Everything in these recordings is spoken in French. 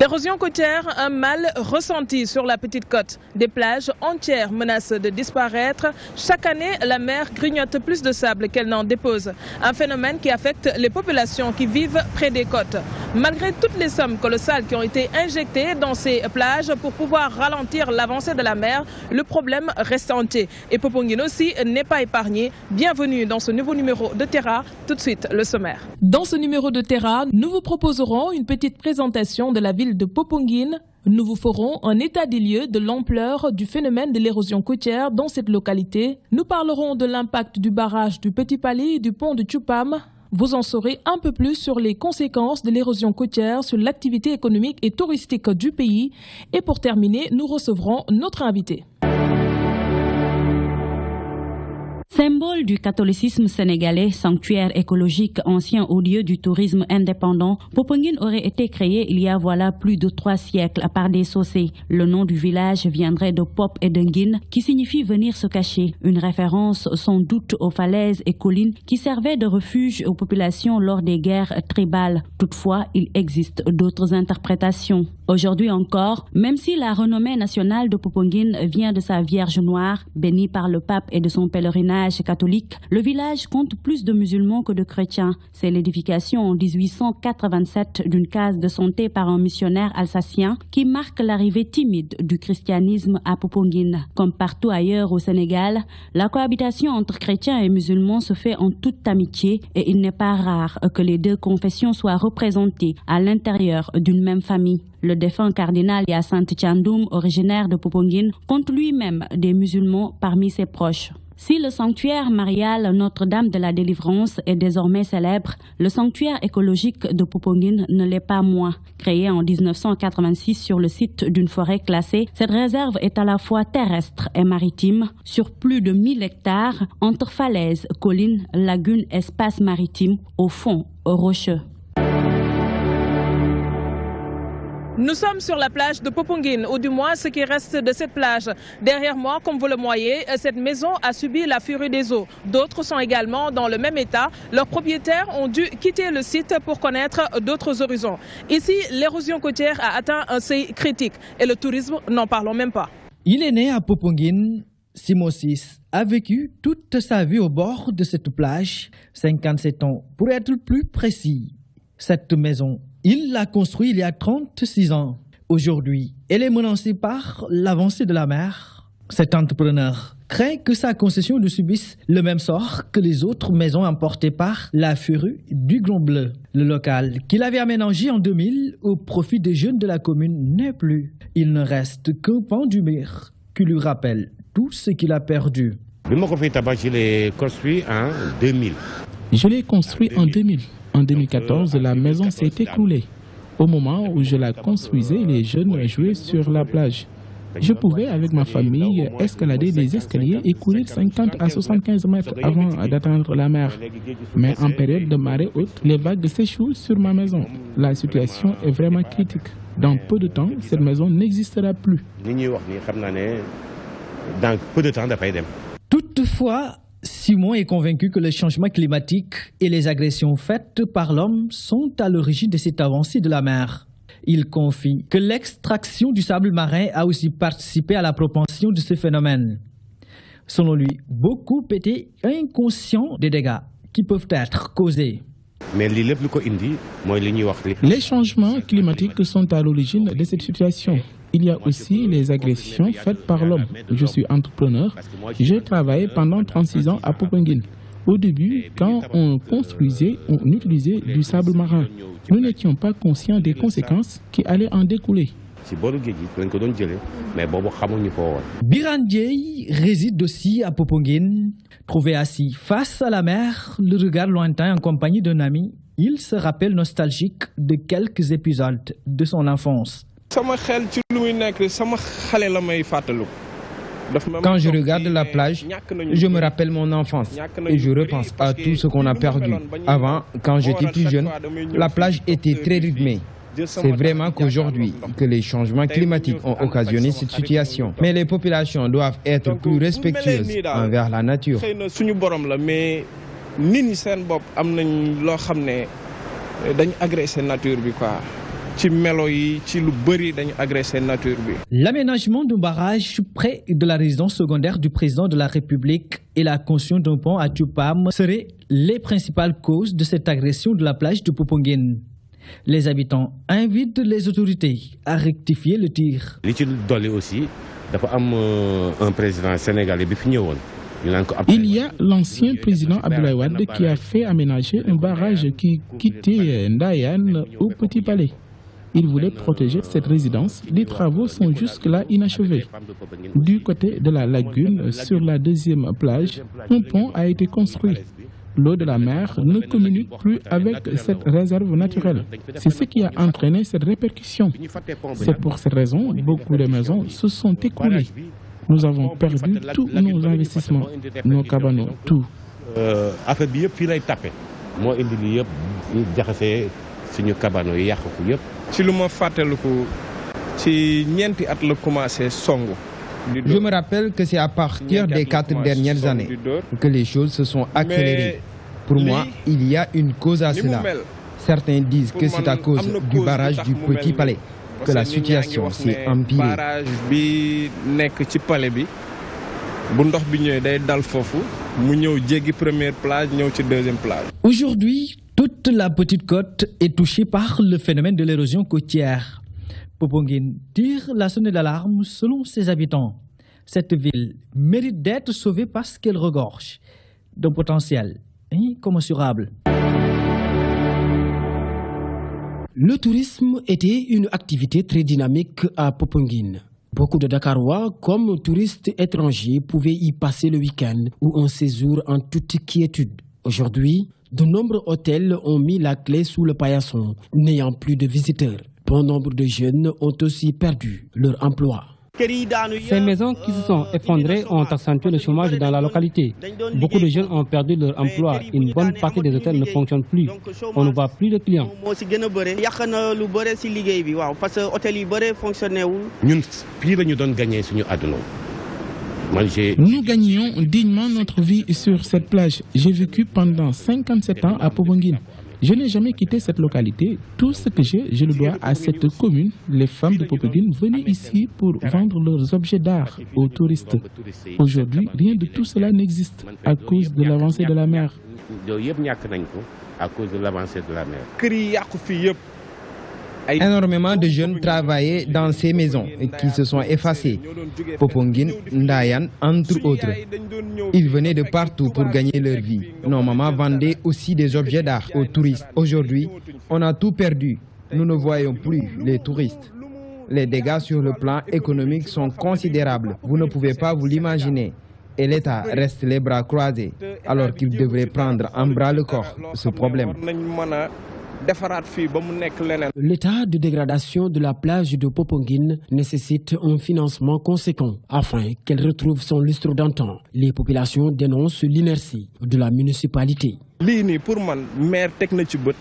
L'érosion côtière, un mal ressenti sur la petite côte. Des plages entières menacent de disparaître. Chaque année, la mer grignote plus de sable qu'elle n'en dépose. Un phénomène qui affecte les populations qui vivent près des côtes. Malgré toutes les sommes colossales qui ont été injectées dans ces plages pour pouvoir ralentir l'avancée de la mer, le problème reste entier. Et Popenguine aussi n'est pas épargné. Bienvenue dans ce nouveau numéro de Terra. Tout de suite, le sommaire. Dans ce numéro de Terra, nous vous proposerons une petite présentation de la ville de Popenguine. Nous vous ferons un état des lieux de l'ampleur du phénomène de l'érosion côtière dans cette localité. Nous parlerons de l'impact du barrage du Petit Palais et du pont de Tchoupam. Vous en saurez un peu plus sur les conséquences de l'érosion côtière sur l'activité économique et touristique du pays. Et pour terminer, nous recevrons notre invité. Symbole du catholicisme sénégalais, sanctuaire écologique ancien au lieu du tourisme indépendant, Popenguine aurait été créé il y a voilà plus de 3 siècles par des Socé. Le nom du village viendrait de Pop et d'Enguine, qui signifie venir se cacher. Une référence sans doute aux falaises et collines qui servaient de refuge aux populations lors des guerres tribales. Toutefois, il existe d'autres interprétations. Aujourd'hui encore, même si la renommée nationale de Popenguine vient de sa Vierge Noire, bénie par le pape et de son pèlerinage catholique, le village compte plus de musulmans que de chrétiens. C'est l'édification en 1887 d'une case de santé par un missionnaire alsacien qui marque l'arrivée timide du christianisme à Popenguine. Comme partout ailleurs au Sénégal, la cohabitation entre chrétiens et musulmans se fait en toute amitié et il n'est pas rare que les deux confessions soient représentées à l'intérieur d'une même famille. Le défunt cardinal Hyacinthe Thiandoum, originaire de Popenguine, compte lui-même des musulmans parmi ses proches. Si le sanctuaire marial Notre-Dame de la Délivrance est désormais célèbre, le sanctuaire écologique de Popenguine ne l'est pas moins. Créé en 1986 sur le site d'une forêt classée, cette réserve est à la fois terrestre et maritime, sur plus de 1000 hectares, entre falaises, collines, lagunes, espaces maritimes, au fond rocheux. Nous sommes sur la plage de Popenguine, ou du moins ce qui reste de cette plage. Derrière moi, comme vous le voyez, cette maison a subi la furie des eaux. D'autres sont également dans le même état. Leurs propriétaires ont dû quitter le site pour connaître d'autres horizons. Ici, l'érosion côtière a atteint un seuil critique et le tourisme, n'en parlons même pas. Il est né à Popenguine. Simon VI a vécu toute sa vie au bord de cette plage, 57 ans pour être plus précis. Cette maison, il l'a construite il y a 36 ans. Aujourd'hui, elle est menacée par l'avancée de la mer. Cet entrepreneur craint que sa concession ne subisse le même sort que les autres maisons emportées par la furie du Grand Bleu. Le local qu'il avait aménagé en 2000 au profit des jeunes de la commune n'est plus. Il ne reste qu'un pan du mur qui lui rappelle tout ce qu'il a perdu. Je l'ai construit en 2000. Je l'ai construit en 2000. En 2014, la maison s'est écroulée. Au moment où je la construisais, les jeunes jouaient sur la plage. Je pouvais, avec ma famille, escalader les escaliers et courir 50 à 75 mètres avant d'atteindre la mer. Mais en période de marée haute, les vagues s'échouent sur ma maison. La situation est vraiment critique. Dans peu de temps, cette maison n'existera plus. Dans peu de temps, Toutefois, Simon est convaincu que le changement climatique et les agressions faites par l'homme sont à l'origine de cette avancée de la mer. Il confie que l'extraction du sable marin a aussi participé à la propension de ce phénomène. Selon lui, beaucoup étaient inconscients des dégâts qui peuvent être causés. Les changements climatiques sont à l'origine de cette situation. Il y a aussi les agressions faites par l'homme. Je suis entrepreneur. J'ai travaillé pendant 36 ans à Popenguine. Au début, quand on construisait, on utilisait du sable marin. Nous n'étions pas conscients des conséquences qui allaient en découler. Biran Dieye réside aussi à Popenguine. Trouvé assis face à la mer, le regard lointain en compagnie d'un ami, il se rappelle nostalgique de quelques épisodes de son enfance. Quand je regarde la plage, je me rappelle mon enfance et je repense à tout ce qu'on a perdu. Avant, quand j'étais plus jeune, la plage était très rythmée. C'est vraiment qu'aujourd'hui que les changements climatiques ont occasionné cette situation. Mais les populations doivent être plus respectueuses envers la nature. L'aménagement d'un barrage près de la résidence secondaire du président de la République et la construction d'un pont à Tupam seraient les principales causes de cette agression de la plage de Popenguine. Les habitants invitent les autorités à rectifier le tir. Il y a l'ancien président Abdoulaye Wade qui a fait aménager un barrage qui quittait Ndayan au Petit Palais. Il voulait protéger cette résidence. Les travaux sont jusque-là inachevés. Du côté de la lagune, sur la deuxième plage, un pont a été construit. L'eau de la mer ne communique plus avec cette réserve naturelle. C'est ce qui a entraîné cette répercussion. C'est pour cette raison que beaucoup de maisons se sont écroulées. Nous avons perdu tous nos investissements, nos cabanos, tout. Je me rappelle que c'est à partir des 4 dernières années que les choses se sont accélérées. Pour moi, il y a une cause à cela. Certains disent que c'est à cause du barrage du Petit Palais que la situation s'est empirée. Aujourd'hui, toute la petite côte est touchée par le phénomène de l'érosion côtière. Popenguine tire la sonnette d'alarme selon ses habitants. Cette ville mérite d'être sauvée parce qu'elle regorge d'un potentiel incommensurable. Le tourisme était une activité très dynamique à Popenguine. Beaucoup de Dakarois, comme touristes étrangers, pouvaient y passer le week-end ou un séjour en toute quiétude. Aujourd'hui, de nombreux hôtels ont mis la clé sous le paillasson, n'ayant plus de visiteurs. Bon nombre de jeunes ont aussi perdu leur emploi. Ces maisons qui se sont effondrées ont accentué le chômage dans la localité. Beaucoup de jeunes ont perdu leur emploi. Une bonne partie des hôtels ne fonctionnent plus. On ne voit plus de clients. Nous gagnions dignement notre vie sur cette plage. J'ai vécu pendant 57 ans à Popenguine. Je n'ai jamais quitté cette localité. Tout ce que j'ai, je le dois à cette commune. Les femmes de Popenguine venaient ici pour vendre leurs objets d'art aux touristes. Aujourd'hui, rien de tout cela n'existe à cause de l'avancée de la mer. Énormément de jeunes travaillaient dans ces maisons qui se sont effacées. Popenguine, Ndayan, entre autres. Ils venaient de partout pour gagner leur vie. Nos mamans vendaient aussi des objets d'art aux touristes. Aujourd'hui, on a tout perdu. Nous ne voyons plus les touristes. Les dégâts sur le plan économique sont considérables. Vous ne pouvez pas vous l'imaginer. Et l'État reste les bras croisés, alors qu'il devrait prendre en bras le corps ce problème. L'état de dégradation de la plage de Popenguine nécessite un financement conséquent afin qu'elle retrouve son lustre d'antan. Les populations dénoncent l'inertie de la municipalité.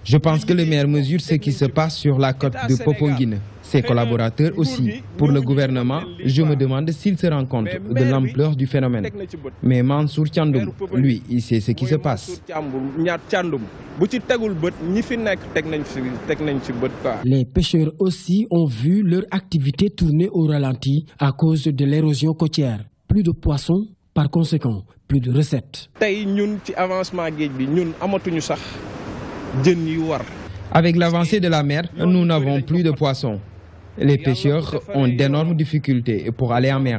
Je pense que le maire mesure ce qui se passe sur la côte de Popenguine. Ses collaborateurs aussi. Pour le gouvernement, je me demande s'il se rend compte de l'ampleur du phénomène. Mais Mansour Thiandoum, lui, il sait ce qui se passe. Les pêcheurs aussi ont vu leur activité tourner au ralenti à cause de l'érosion côtière. Plus de poissons, par conséquent, plus de recettes. Avec l'avancée de la mer, nous n'avons plus de poissons. Les pêcheurs ont d'énormes difficultés pour aller en mer.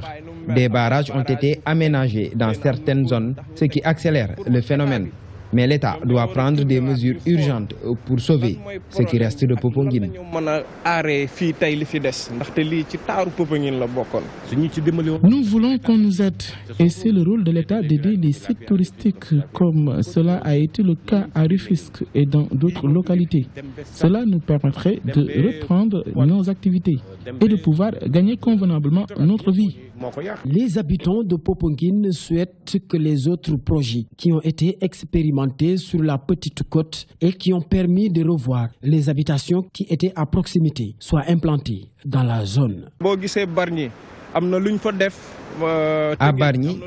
Des barrages ont été aménagés dans certaines zones, ce qui accélère le phénomène. Mais l'État doit prendre des mesures urgentes pour sauver ce qui reste de Popenguine. Nous voulons qu'on nous aide. Et c'est le rôle de l'État d'aider les sites touristiques comme cela a été le cas à Rufisque et dans d'autres localités. Cela nous permettrait de reprendre nos activités et de pouvoir gagner convenablement notre vie. Les habitants de Popenguine souhaitent que les autres projets qui ont été expérimentés sur la petite côte et qui ont permis de revoir les habitations qui étaient à proximité soient implantés dans la zone. À Bargny,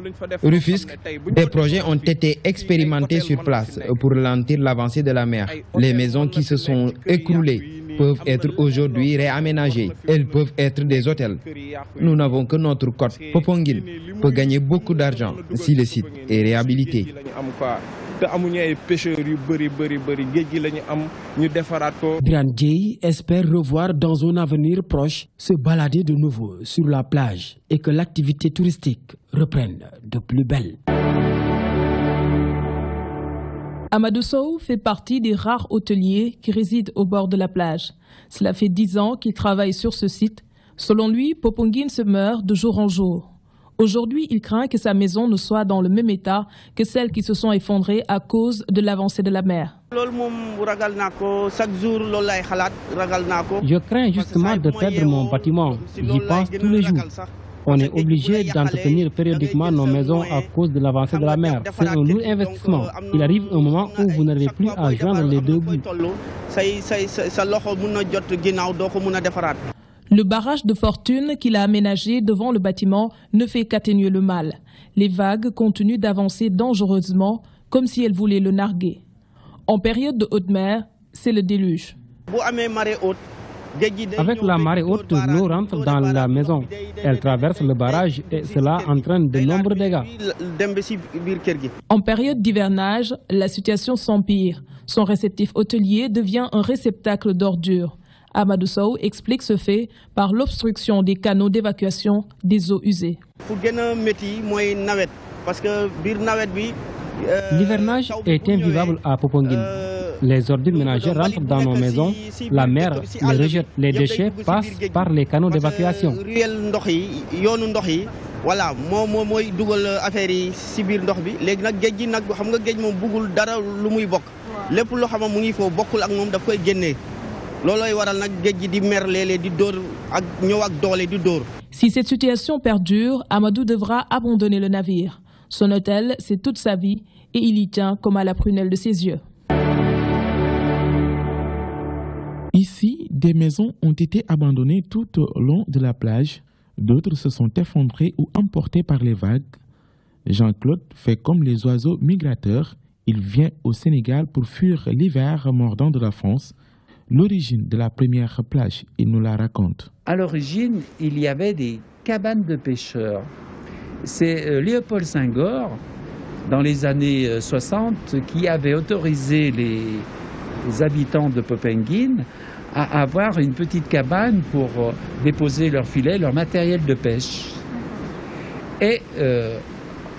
Rufisque, des projets ont été expérimentés sur place pour ralentir l'avancée de la mer. Les maisons qui se sont écroulées peuvent être aujourd'hui réaménagées. Elles peuvent être des hôtels. Nous n'avons que notre côte. Popenguine peut gagner beaucoup d'argent si le site est réhabilité. Birane Dieye espère revoir dans un avenir proche se balader de nouveau sur la plage et que l'activité touristique reprenne de plus belle. Amadou Sow fait partie des rares hôteliers qui résident au bord de la plage. Cela fait 10 ans qu'il travaille sur ce site. Selon lui, Popenguine se meurt de jour en jour. Aujourd'hui, il craint que sa maison ne soit dans le même état que celles qui se sont effondrées à cause de l'avancée de la mer. Je crains justement de perdre mon bâtiment. J'y pense tous les jours. On est obligé d'entretenir périodiquement nos maisons à cause de l'avancée de la mer. C'est un lourd investissement. Il arrive un moment où vous n'arrivez plus à joindre les deux bouts. Le barrage de fortune qu'il a aménagé devant le bâtiment ne fait qu'atténuer le mal. Les vagues continuent d'avancer dangereusement, comme si elles voulaient le narguer. En période de haute mer, c'est le déluge. Avec la marée haute, l'eau rentre dans la maison. Elle traverse le barrage et cela entraîne de nombreux dégâts. En période d'hivernage, la situation s'empire. Son réceptif hôtelier devient un réceptacle d'ordures. Amadou Sow explique ce fait par l'obstruction des canaux d'évacuation des eaux usées. L'hivernage est invivable à Popenguine. Les ordures ménagères rentrent dans nos maisons, la mer les rejette, les déchets passent par les canaux d'évacuation. Si cette situation perdure, Amadou devra abandonner le navire. Son hôtel, c'est toute sa vie et il y tient comme à la prunelle de ses yeux. Ici, des maisons ont été abandonnées tout au long de la plage. D'autres se sont effondrées ou emportées par les vagues. Jean-Claude fait comme les oiseaux migrateurs. Il vient au Sénégal pour fuir l'hiver mordant de la France. L'origine de la première plage, il nous la raconte. À l'origine, il y avait des cabanes de pêcheurs. C'est Léopold Senghor, dans les années 60, qui avait autorisé les habitants de Popenguine à avoir une petite cabane pour déposer leurs filets, leur matériel de pêche. Et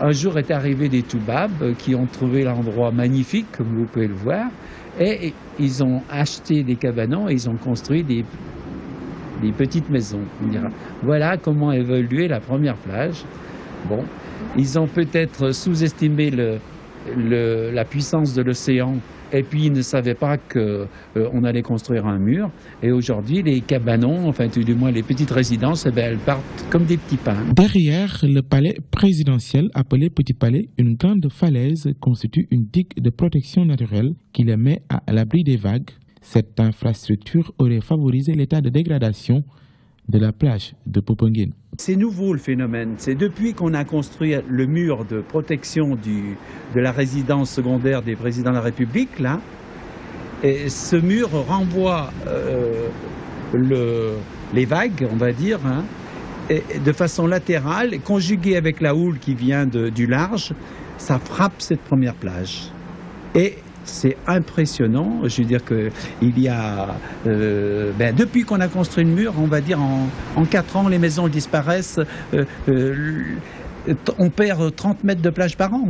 un jour est arrivé des Toubabs qui ont trouvé l'endroit magnifique, comme vous pouvez le voir, et ils ont acheté des cabanons et ils ont construit des petites maisons. On dira. Voilà comment évoluait la première plage. Bon, ils ont peut-être sous-estimé la puissance de l'océan et puis ils ne savaient pas qu'on allait construire un mur. Et aujourd'hui, les cabanons, enfin tout du moins les petites résidences, elles partent comme des petits pains. Derrière le palais présidentiel appelé Petit Palais, une grande falaise constitue une digue de protection naturelle qui les met à l'abri des vagues. Cette infrastructure aurait favorisé l'état de dégradation de la plage de Popenguine. C'est nouveau le phénomène. C'est depuis qu'on a construit le mur de protection de la résidence secondaire des présidents de la République, là, et ce mur renvoie les vagues, on va dire, hein, et de façon latérale, conjuguée avec la houle qui vient du large, ça frappe cette première plage. Et c'est impressionnant, je veux dire qu'il y a, depuis qu'on a construit le mur, on va dire en 4 ans, les maisons disparaissent, on perd 30 mètres de plage par an.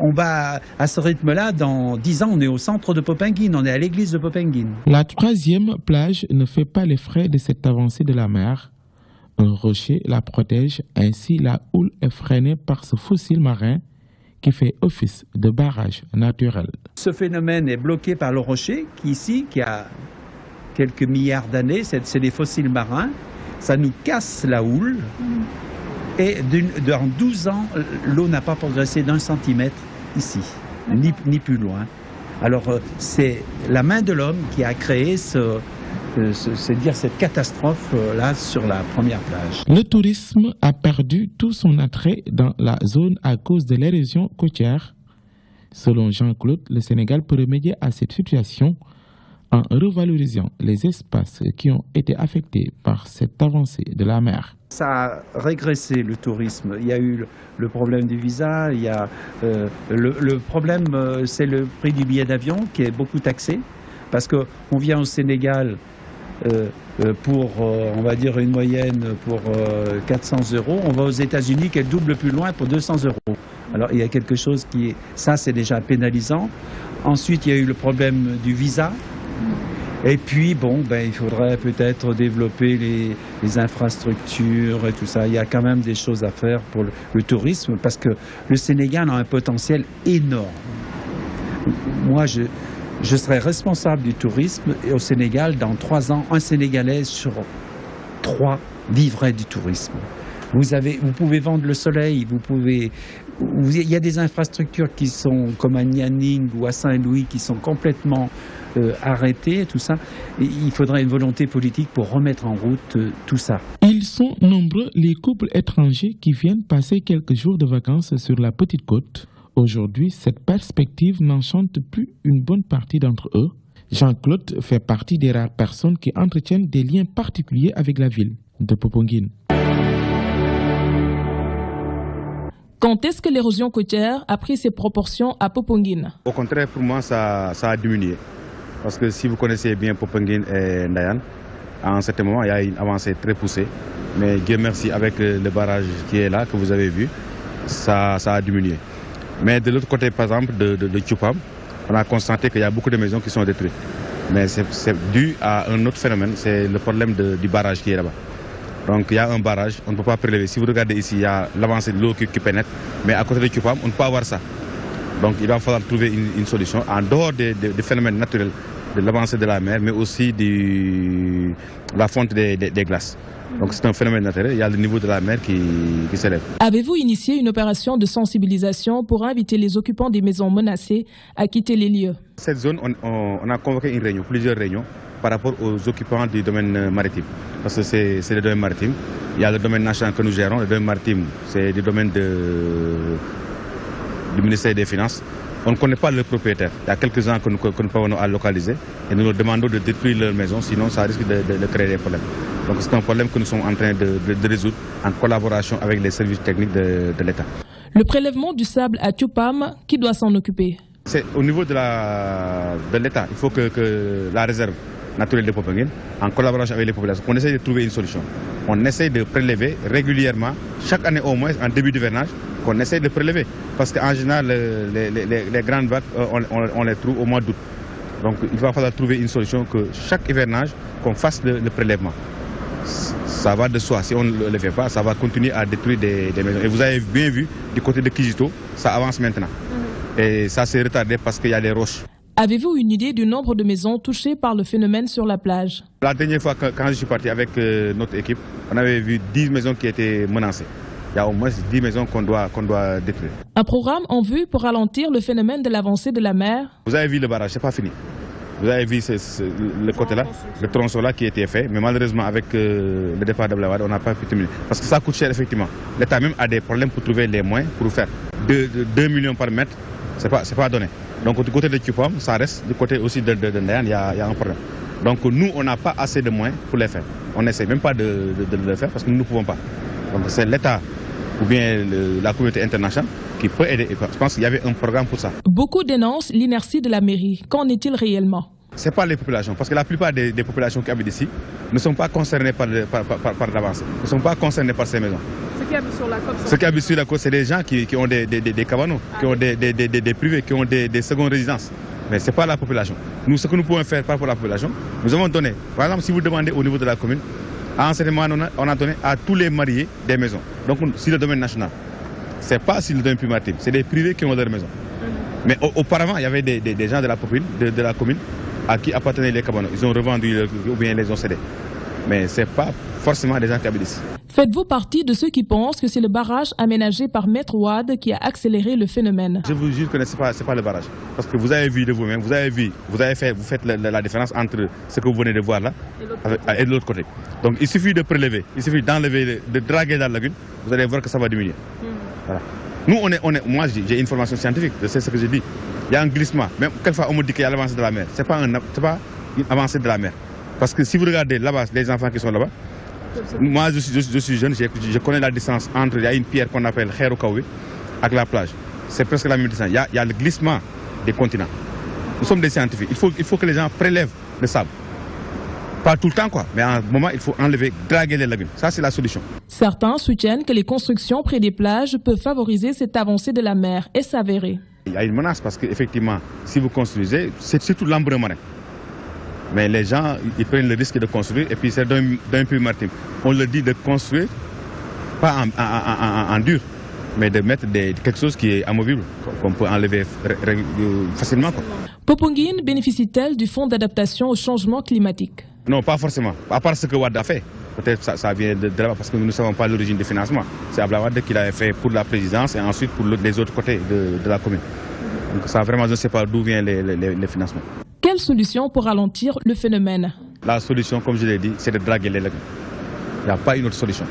On va à ce rythme-là, dans 10 ans, on est au centre de Popenguine, on est à l'église de Popenguine. La troisième plage ne fait pas les frais de cette avancée de la mer. Un rocher la protège, ainsi la houle est freinée par ce fossile marin qui fait office de barrage naturel. Ce phénomène est bloqué par le rocher qui a quelques milliards d'années, c'est des fossiles marins. Ça nous casse la houle et dans 12 ans, l'eau n'a pas progressé d'1 centimètre ici, ni plus loin. Alors c'est la main de l'homme qui a créé cette catastrophe là sur la première plage. Le tourisme a perdu tout son attrait dans la zone à cause de l'érosion côtière. Selon Jean-Claude, le Sénégal peut remédier à cette situation en revalorisant les espaces qui ont été affectés par cette avancée de la mer. Ça a régressé le tourisme. Il y a eu le problème du visa, il y a le problème, c'est le prix du billet d'avion qui est beaucoup taxé, parce qu'on vient au Sénégal pour, on va dire, une moyenne pour 400 €. On va aux États-Unis qui est le double plus loin pour 200 €. Alors il y a quelque chose qui est... Ça, c'est déjà pénalisant. Ensuite, il y a eu le problème du visa. Et puis, bon, il faudrait peut-être développer les infrastructures et tout ça. Il y a quand même des choses à faire pour le tourisme, parce que le Sénégal a un potentiel énorme. Moi, je serai responsable du tourisme au Sénégal. Dans 3 ans, un Sénégalais sur 3 vivrait du tourisme. Vous pouvez vendre le soleil, il y a des infrastructures qui sont comme à Nianing ou à Saint-Louis qui sont complètement arrêtées, tout ça. Et il faudrait une volonté politique pour remettre en route tout ça. Ils sont nombreux les couples étrangers qui viennent passer quelques jours de vacances sur la Petite Côte. Aujourd'hui, cette perspective n'enchante plus une bonne partie d'entre eux. Jean-Claude fait partie des rares personnes qui entretiennent des liens particuliers avec la ville de Popenguine. Quand est-ce que l'érosion côtière a pris ses proportions à Popenguine? Au contraire, pour moi, ça a diminué. Parce que si vous connaissez bien Popenguine et Ndayane, à un certain moment, il y a une avancée très poussée. Mais Dieu merci, avec le barrage qui est là, que vous avez vu, ça a diminué. Mais de l'autre côté, par exemple, de Tchoupam, on a constaté qu'il y a beaucoup de maisons qui sont détruites. Mais c'est dû à un autre phénomène, c'est le problème du barrage qui est là-bas. Donc il y a un barrage, on ne peut pas prélever. Si vous regardez ici, il y a l'avancée de l'eau qui pénètre, mais à côté de Tchoupam, on ne peut pas avoir ça. Donc il va falloir trouver une solution en dehors des phénomènes naturels, de l'avancée de la mer, mais aussi de la fonte des glaces. Donc c'est un phénomène naturel, il y a le niveau de la mer qui s'élève. Avez-vous initié une opération de sensibilisation pour inviter les occupants des maisons menacées à quitter les lieux? Cette zone, on a convoqué une réunion, plusieurs réunions, par rapport aux occupants du domaine maritime. Parce que c'est le domaine maritime. Il y a le domaine national que nous gérons. Le domaine maritime, c'est le domaine du ministère des Finances. On ne connaît pas leurs propriétaires. Il y a quelques ans que nous pouvons localiser et nous leur demandons de détruire leurs maisons, sinon ça risque de créer des problèmes. Donc c'est un problème que nous sommes en train de résoudre en collaboration avec les services techniques de l'État. Le prélèvement du sable à Tchoupam, qui doit s'en occuper? C'est au niveau de l'État. Il faut que la réserve naturelle de Popenguine, en collaboration avec les populations, on essaie de trouver une solution. On essaie de prélever régulièrement, chaque année au moins, en début d'hivernage, qu'on essaie de prélever. Parce qu'en général, les grandes vagues, on les trouve au mois d'août. Donc il va falloir trouver une solution que chaque hivernage, qu'on fasse le prélèvement. Ça va de soi. Si on ne le fait pas, ça va continuer à détruire des maisons. Et vous avez bien vu, du côté de Kijito, ça avance maintenant. Et ça s'est retardé parce qu'il y a des roches. Avez-vous une idée du nombre de maisons touchées par le phénomène sur la plage? La dernière fois, quand je suis parti avec notre équipe, on avait vu 10 maisons qui étaient menacées. Il y a au moins 10 maisons qu'on doit détruire. Un programme en vue pour ralentir le phénomène de l'avancée de la mer? Vous avez vu le barrage, c'est pas fini. Vous avez vu le côté-là, le tronçon-là qui a été fait, mais malheureusement avec le départ de Blawad, on n'a pas pu terminer. Parce que ça coûte cher effectivement. L'État même a des problèmes pour trouver les moyens pour faire 2 millions par mètre, c'est pas donné. Donc du côté de Tchoupam, ça reste, du côté aussi de Ndayane, il y a un problème. Donc nous, on n'a pas assez de moyens pour les faire. On n'essaie même pas de le faire parce que nous ne pouvons pas. Donc c'est l'État ou bien la communauté internationale qui peut aider. Je pense qu'il y avait un programme pour ça. Beaucoup dénoncent l'inertie de la mairie. Qu'en est-il réellement? Ce n'est pas les populations, parce que la plupart des populations qui habitent ici ne sont pas concernées par l'avancée, ne sont pas concernées par ces maisons. Ceux qui habitent sur la côte, ceux qui habitent sur la côte, c'est des gens qui ont des cabanos, qui ont des privés, qui ont des secondes résidences. Mais ce n'est pas la population. Nous, ce que nous pouvons faire par rapport à la population, nous avons donné, par exemple, si vous demandez au niveau de la commune, à un certain moment, on a donné à tous les mariés des maisons. Donc, sur le domaine national. Ce n'est pas sur le domaine primatif, c'est des privés qui ont leur maison. Mais auparavant, il y avait des gens de la commune à qui appartenaient les cabanos. Ils ont revendu ou bien les ont cédés. Mais ce n'est pas forcément des gens qui habitent ici. Faites-vous partie de ceux qui pensent que c'est le barrage aménagé par Maître Wade qui a accéléré le phénomène? Je vous jure que ce n'est pas le barrage. Parce que vous avez vu de vous-même, vous faites la différence entre ce que vous venez de voir là et de l'autre côté. Donc il suffit de prélever, il suffit d'enlever, de draguer dans la lagune, vous allez voir que ça va diminuer. Voilà. Nous, moi j'ai une formation scientifique, je sais ce que je dis. Il y a un glissement. Même quelquefois on me dit qu'il y a l'avancée de la mer. Ce n'est pas une avancée de la mer. Parce que si vous regardez là-bas, les enfants qui sont là-bas, moi je suis jeune, je connais la distance entre, il y a une pierre qu'on appelle Khairou Kawi avec la plage. C'est presque la même distance. Il y a le glissement des continents. Nous sommes des scientifiques. Il faut que les gens prélèvent le sable. Pas tout le temps, quoi. Mais à un moment, il faut enlever, draguer les lagunes. Ça, c'est la solution. Certains soutiennent que les constructions près des plages peuvent favoriser cette avancée de la mer et s'avérer. Il y a une menace parce qu'effectivement, si vous construisez, c'est surtout l'embrun marin. Mais les gens, ils prennent le risque de construire et puis c'est d'un puits maritime. On leur dit de construire, pas en dur, mais de mettre quelque chose qui est amovible, qu'on peut enlever facilement, quoi. Popenguine bénéficie-t-elle du fonds d'adaptation au changement climatique? Non, pas forcément. À part ce que Wade a fait. Peut-être ça vient de là-bas parce que nous ne savons pas l'origine du financement. C'est Abdelwade qui l'avait fait pour la présidence et ensuite pour les autres côtés de la commune. Donc ça vraiment, je ne sais pas d'où viennent les financements. Quelle solution pour ralentir le phénomène? La solution, comme je l'ai dit, c'est de draguer les lagunes. Il n'y a pas une autre solution.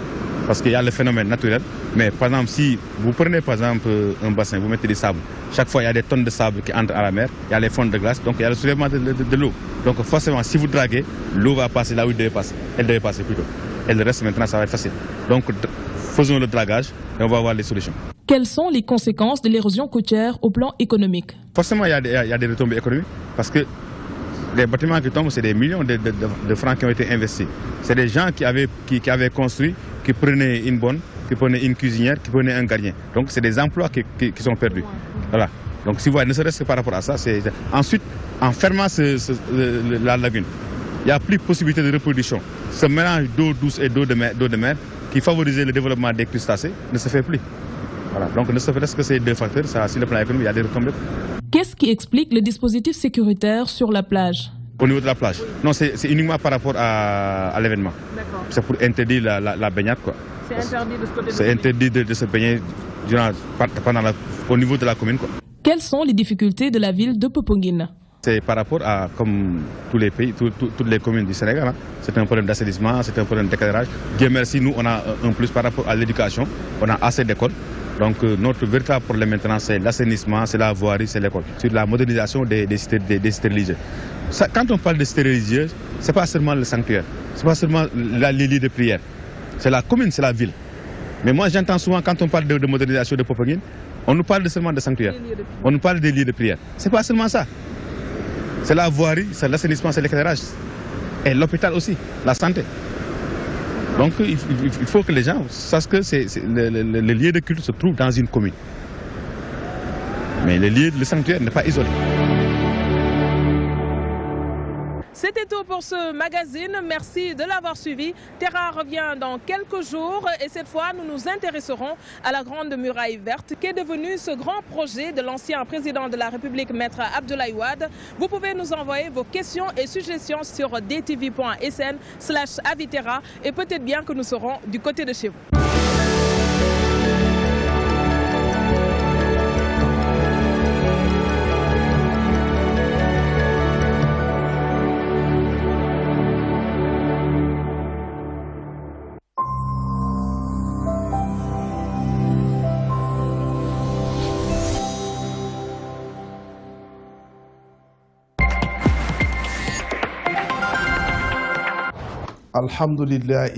Parce qu'il y a le phénomène naturel. Mais par exemple, si vous prenez par exemple un bassin, vous mettez du sable, chaque fois il y a des tonnes de sable qui entrent à la mer, il y a les fonds de glace, donc il y a le soulèvement de l'eau. Donc forcément, si vous draguez, l'eau va passer là où elle devait passer. Elle devait passer plutôt. Et le reste maintenant, ça va être facile. Donc faisons le dragage et on va voir les solutions. Quelles sont les conséquences de l'érosion côtière au plan économique? Forcément, il y a des retombées économiques parce que les bâtiments qui tombent, c'est des millions de francs qui ont été investis. C'est des gens qui avaient construit, qui prenaient une bonne, qui prenaient une cuisinière, qui prenaient un gardien. Donc c'est des emplois qui sont perdus. Voilà. Donc si vous voyez, ne serait-ce que par rapport à ça, ensuite, en fermant la lagune, il n'y a plus de possibilité de reproduction. Ce mélange d'eau douce et d'eau de mer qui favorisait le développement des crustacés ne se fait plus. Voilà. Donc ne serait-ce que ces deux facteurs, ça, sur le plan économique, il y a des retombées. Qu'est-ce qui explique le dispositif sécuritaire sur la plage? Au niveau de la plage? Non, c'est uniquement par rapport à l'événement. C'est pour interdire la baignade, quoi. C'est interdit de se côté. C'est interdit de se baigner au niveau de la commune, quoi. Quelles sont les difficultés de la ville de Popenguine? C'est par rapport à, comme tous les pays, toutes les communes du Sénégal, hein. C'est un problème d'assainissement, c'est un problème d'éclairage. Dieu merci, nous, on a un plus par rapport à l'éducation. On a assez d'écoles. Donc notre véritable problème maintenant, c'est l'assainissement, c'est la voirie, c'est l'école. C'est la modernisation des cités religieuses. Quand on parle de cités religieuses, ce n'est pas seulement le sanctuaire, ce n'est pas seulement les lieux de prière. C'est la commune, c'est la ville. Mais moi, j'entends souvent, quand on parle de modernisation de Popenguine, on nous parle seulement de sanctuaire. On nous parle des lieux de prière. Ce n'est pas seulement ça. C'est la voirie, c'est l'assainissement, c'est l'éclairage. Et l'hôpital aussi, la santé. Donc il faut que les gens sachent que le lieu de culte se trouve dans une commune. Mais le sanctuaire n'est pas isolé. C'était tout pour ce magazine. Merci de l'avoir suivi. Terra revient dans quelques jours et cette fois, nous nous intéresserons à la Grande Muraille Verte qui est devenue ce grand projet de l'ancien président de la République, Maître Abdoulaye Wade. Vous pouvez nous envoyer vos questions et suggestions sur dtv.sn/aviterra et peut-être bien que nous serons du côté de chez vous. Alhamdulillah